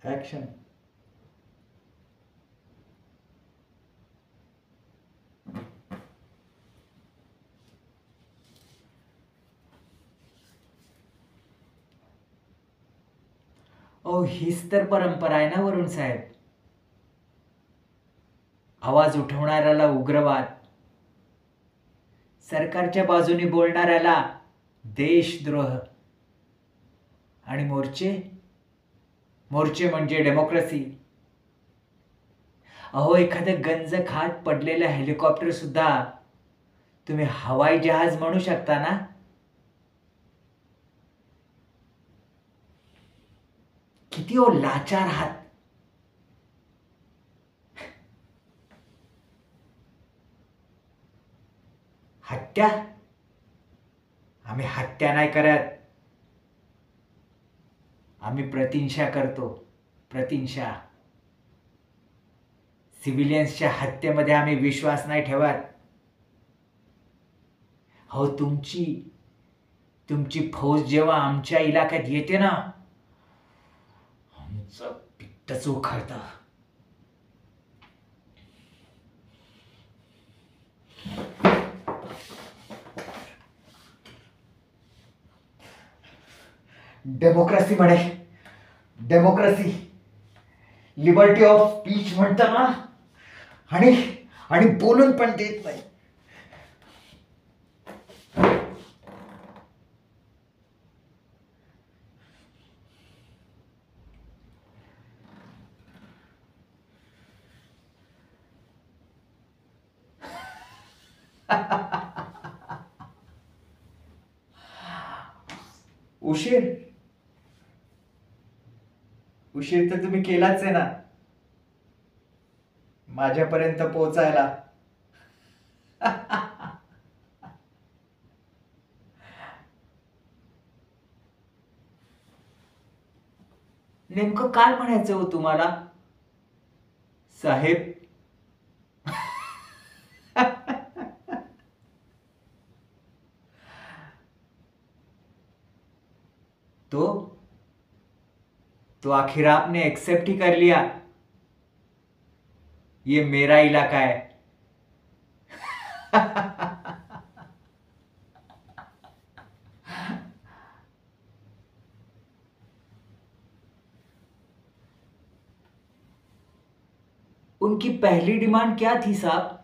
Action. ओ हीच तर परंपरा आहे ना वरुण साहेब. आवाज उठवणाऱ्याला उग्रवाद, सरकारच्या बाजूने बोलणाऱ्याला देशद्रोह. आणि मोर्चे मोर्चे म्हणजे डेमोक्रेसी. अहो एखादं गंज खात पडलेलं हेलिकॉप्टर सुद्धा तुम्ही हवाई जहाज म्हणू शकता ना. किती ओ लाचार आहात. हत्या? आम्ही हत्या नाही करत, आम्ही प्रतिहिंसा करतो. प्रतिहिंसा. सिव्हिलियन्सच्या हत्येमध्ये आम्ही विश्वास नाही ठेवत. हो तुमची तुमची फौज जेव्हा आमच्या इलाक्यात येते ना, आमचं पित्तच उखळतं. डेमोक्रेसी म्हणे, डेमोक्रेसी, लिबर्टी ऑफ स्पीच म्हणता ना, आणि आणि बोलून पण देत नाही. उशीर उशीर तर तुम्ही केलाच आहे ना माझ्यापर्यंत पोहोचायला. नेमकं काय म्हणायचं हो तुम्हाला साहेब? तो तो आखिर आपने एक्सेप्ट ही कर लिया, ये मेरा इलाका है. उनकी पहली डिमांड क्या थी साहब?